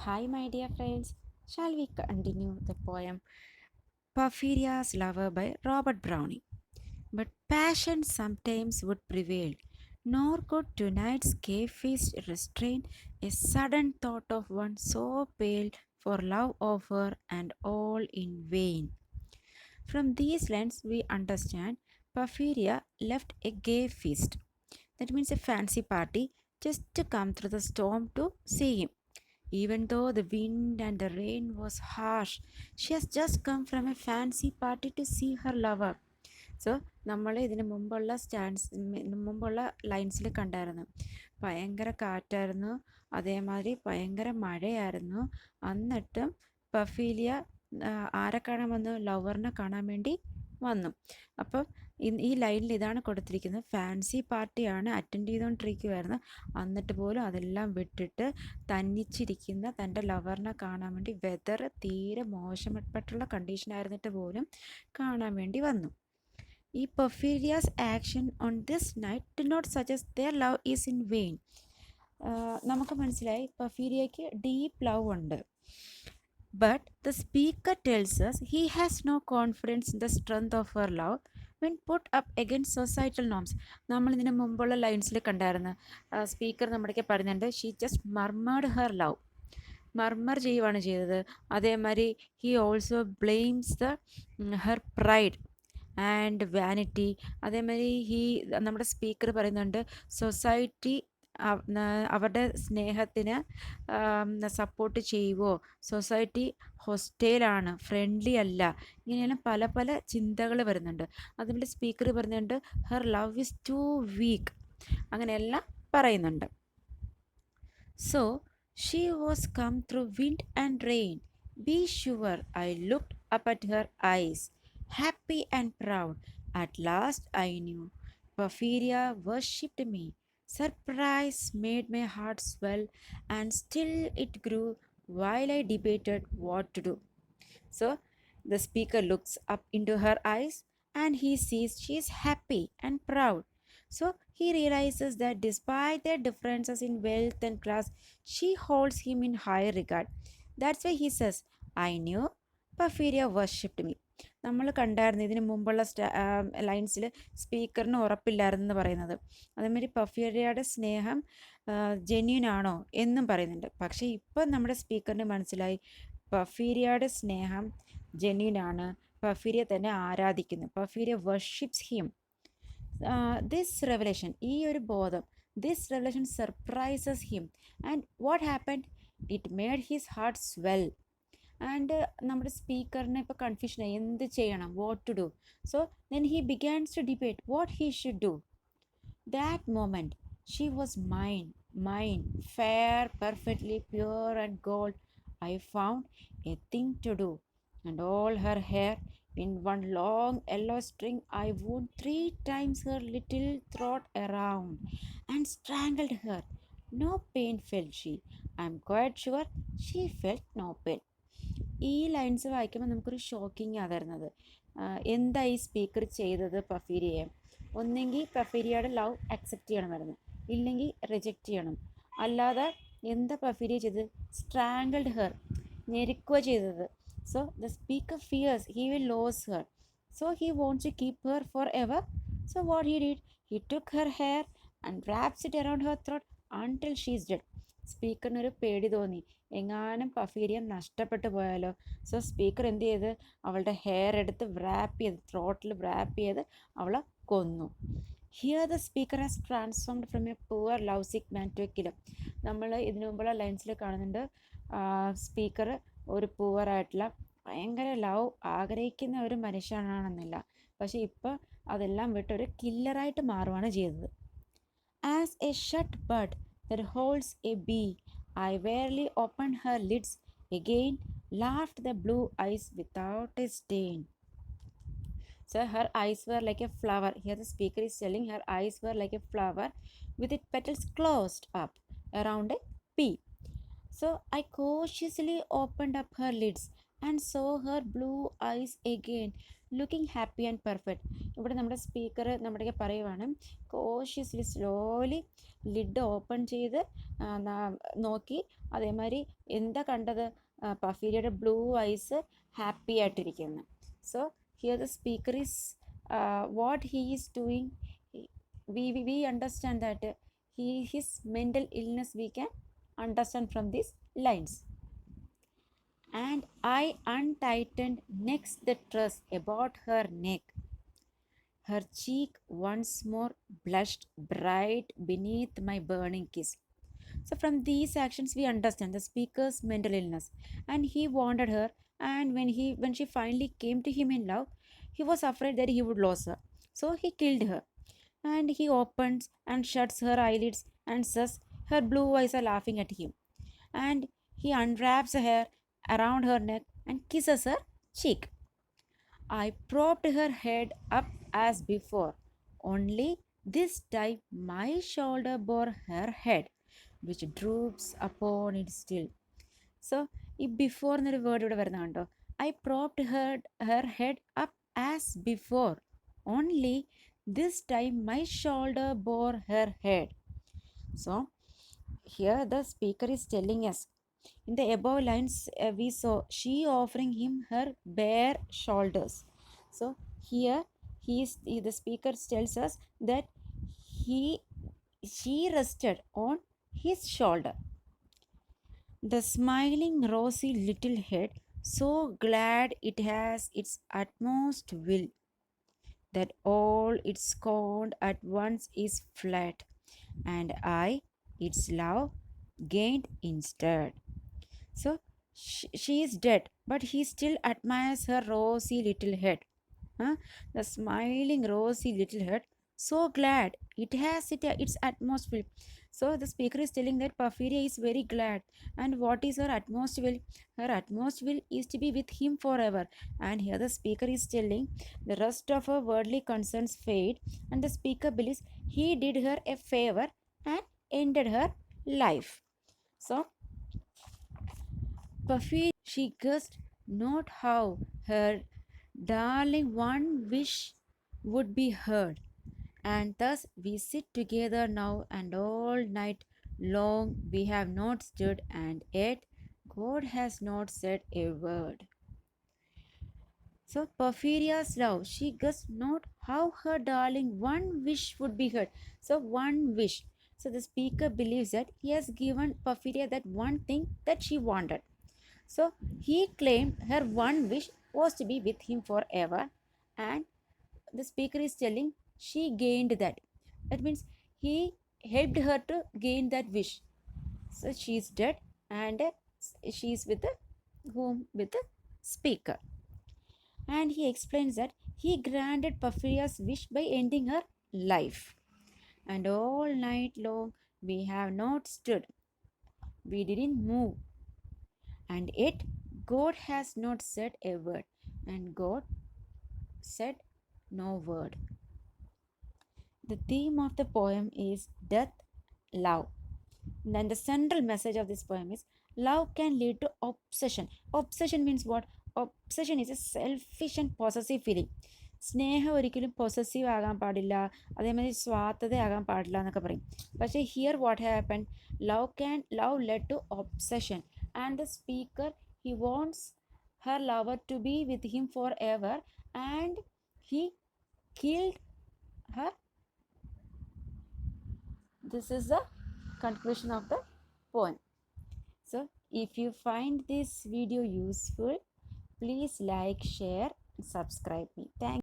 Hi, my dear friends. Shall we continue the poem Porphyria's Lover by Robert Browning? But passion sometimes would prevail, nor could tonight's gay feast restrain a sudden thought of one so pale for love offer and all in vain. From these lines, we understand Porphyria left a gay feast. That means a fancy party just to come through the storm to see him. Even though the wind and the rain was harsh, she has just come from a fancy party to see her lover. So നമ്മൾ ഇതിന് മുമ്പുള്ള ലൈൻസിൽ കണ്ടായിരുന്നു ഭയങ്കര കാറ്റായിരുന്നു, അതേമാതിരി ഭയങ്കര മഴയായിരുന്നു. എന്നിട്ടും പഫീലിയ ആരെ കാണാൻ വന്നു? ലവറിനെ കാണാൻ വേണ്ടി വന്നു. അപ്പം ഈ ലൈനിൽ ഇതാണ് കൊടുത്തിരിക്കുന്നത്, ഫാൻസി പാർട്ടിയാണ് അറ്റൻഡ് ചെയ്തുകൊണ്ടിരിക്കുമായിരുന്നു, എന്നിട്ട് പോലും അതെല്ലാം വിട്ടിട്ട് തന്നിച്ചിരിക്കുന്ന തൻ്റെ ലവറിനെ കാണാൻ വേണ്ടി, വെതർ തീരെ മോശപ്പെട്ടുള്ള കണ്ടീഷനായിരുന്നിട്ട് പോലും കാണാൻ വേണ്ടി വന്നു. ഈ Porphyria's action on this night did not suggest their love is in vain. നമുക്ക് മനസ്സിലായി Porphyriaക്ക് ഡീപ്പ് ലവ് ഉണ്ട്. But the speaker tells us he has no confidence in the strength of her love when put up against societal norms. നമ്മൾ ഇതിന് മുമ്പുള്ള ലൈൻസിൽ കണ്ടായിരുന്നു, speaker നമ്മുടെയൊക്കെ പറയുന്നുണ്ട് she just murmured her love, murmur ചെയ്യുവാണ് ചെയ്തത്. അതേമാതിരി he also blames her pride and vanity. അതേമാതിരി നമ്മുടെ സ്പീക്കർ പറയുന്നുണ്ട് സൊസൈറ്റി അവരുടെ സ്നേഹത്തിന് സപ്പോർട്ട് ചെയ്യുമോ, സൊസൈറ്റി ഹൊസ്റ്റൈലാണ്, ഫ്രണ്ട്ലി അല്ല, ഇങ്ങനെയെല്ലാം പല പല ചിന്തകൾ വരുന്നുണ്ട്. അതുപോലെ സ്പീക്കർ പറയുന്നുണ്ട് her love is too weak, അങ്ങനെയെല്ലാം പറയുന്നുണ്ട്. So she was come through wind and rain, be sure I looked up at her eyes, happy and proud. At last I knew Porphyria worshipped me. Surprise made my heart swell, and still it grew while I debated what to do. So the speaker looks up into her eyes and he sees she is happy and proud. So he realizes that despite their differences in wealth and class, she holds him in high regard. That's why he says, I knew Porphyria worshipped me. നമ്മൾ കണ്ടായിരുന്നു ഇതിന് മുമ്പുള്ള ലൈൻസിൽ സ്പീക്കറിന് ഉറപ്പില്ലായിരുന്നെന്ന് പറയുന്നത്. അതേമാതിരി പഫീരിയയുടെ സ്നേഹം genuine ആണോ എന്നും പറയുന്നുണ്ട്. പക്ഷേ ഇപ്പം നമ്മുടെ സ്പീക്കറിന് മനസ്സിലായി പഫീരിയയുടെ സ്നേഹം ജെന്യൂൻ ആണ്, പഫീരിയ തന്നെ ആരാധിക്കുന്നു, Porphyria worships him. This revelation, ഈ ഒരു ബോധം, this revelation surprises him. And what happened? It made his heart swell. And നമ്മുടെ സ്പീക്കറിന് ഇപ്പോൾ കൺഫ്യൂഷനായി എന്ത് ചെയ്യണം, what to do. So then he begins to debate what he should do. That moment she was mine, fair, perfectly pure and gold. I found a thing to do, and all her hair in one long yellow string I wound 3 times her little throat around and strangled her. No pain felt she. I am quite sure she felt no pain. ഈ lines വായിക്കുമ്പോൾ നമുക്കൊരു shocking ആണ് തരുന്നത്. എന്താ ഈ speaker ചെയ്തത് പഫീരിയയെ? ഒന്നെങ്കിൽ പഫീരിയയുടെ love accept ചെയ്യണമായിരുന്നു, ഇല്ലെങ്കിൽ റിജക്റ്റ് ചെയ്യണം. അല്ലാതെ എന്താ പഫീരിയ ചെയ്തത്? സ്ട്രാങ്കിൾഡ് ഹെർ, ഞെരുക്കുക ചെയ്തത്. So the speaker fears he will lose her, so he wants to keep her forever. So what he did, he took her hair and wraps it around her throat until she is dead. സ്പീക്കറിനൊരു പേടി തോന്നി, എങ്ങാനും പഫീരിയ നഷ്ടപ്പെട്ടു പോയാലോ. So speaker എന്ത് ചെയ്ത്, അവളുടെ hair എടുത്ത് റാപ്പ് ചെയ്ത്, ത്രോട്ടിൽ റാപ്പ് ചെയ്ത് അവളെ കൊന്നു. Here the speaker has transformed from A poor love സിക്ക് മാൻ ടു എ കില്ലർ. നമ്മൾ ഇതിനു മുമ്പുള്ള ലൈൻസിൽ കാണുന്നുണ്ട് സ്പീക്കർ ഒരു പുവറായിട്ടുള്ള ഭയങ്കര ലവ് ആഗ്രഹിക്കുന്ന ഒരു മനുഷ്യനാണെന്നില്ല, പക്ഷെ ഇപ്പോൾ അതെല്ലാം വിട്ടൊരു കില്ലറായിട്ട് മാറുകയാണ് ചെയ്തത്. As A shut bud that holds a bee, I wearily opened her lids again, laughed the blue eyes without a stain. So her eyes were like a flower. Here the speaker is telling her eyes were like a flower with its petals closed up around a bee. So I cautiously opened up her lids and saw her blue eyes again, looking happy and perfect. ഇവിടെ നമ്മുടെ speaker നമ്മുടെ പറയുവാണ് cautiously slowly lid open ചെയ്ത് നോക്കി. അതേമാതിരി എന്താ കണ്ടത്? പഫീരിയയുടെ ബ്ലൂ ഐസ് ഹാപ്പി ആയിട്ടിരിക്കുന്നു. So here the speaker is what he is doing. We understand that his mental illness we can understand from these lines. And I untightened next the truss about her neck. Her cheek once more blushed bright beneath my burning kiss. So from these actions we understand the speaker's mental illness, and he wanted her, and when she finally came to him in love, he was afraid that he would lose her. So he killed her, and he opens and shuts her eyelids and says her blue eyes are laughing at him. And he unwraps her hair around her neck and kisses her cheek. I propped her head up as before, only this time my shoulder bore her head, which droops upon it still. So, ഈ before എന്നൊരു word ഇവിടെ വരുന്നുണ്ടോ? I propped her head up as before, only this time my shoulder bore her head. So, here the speaker is telling us, in the above lines we saw she offering him her bare shoulders. So here the speaker tells us that she rested on his shoulder. The smiling rosy little head, so glad it has its utmost will, that all its scorn at once is fled, and I, its love, gained instead. So she is dead, but he still admires her rosy little head. Huh? The smiling rosy little head, so glad it has its atmosphere. So the speaker is telling that Porphyria is very glad. And what is her atmosphere? Her atmosphere is to be with him forever. And here the speaker is telling the rest of her worldly concerns fade, and the speaker believes he did her a favor and ended her life. So Porphyria, she guessed not how her darling one wish would be heard, and thus we sit together now, and all night long we have not stirred, and yet God has not said a word. So Porphyria's love, she guessed not how her darling one wish would be heard. So one wish. So the speaker believes that he has given Porphyria that one thing that she wanted. So he claimed her one wish was to be with him forever, and the speaker is telling she gained that. That means he helped her to gain that wish. So she is dead, and she is with the whom? With the speaker. And he explains that he granted Porphyria's wish by ending her life. And all night long we have not stood. We didn't move. And yet God has not said a word. And God said no word. The theme of the poem is death, love. Then the central message of this poem is love can lead to obsession. Obsession means what? Obsession is a selfish and possessive feeling. സ്നേഹം ഒരിക്കലും possessive ആകാൻ പാടില്ല, അതേമാതിരി സ്വാർത്ഥതയാകാൻ പാടില്ല എന്നൊക്കെ പറയും. പക്ഷേ here what happen, love led to obsession, and the speaker he wants her lover to be with him forever, and he killed her. This is the conclusion of the poem. So if you find this video useful, please like, share, and subscribe me. Thank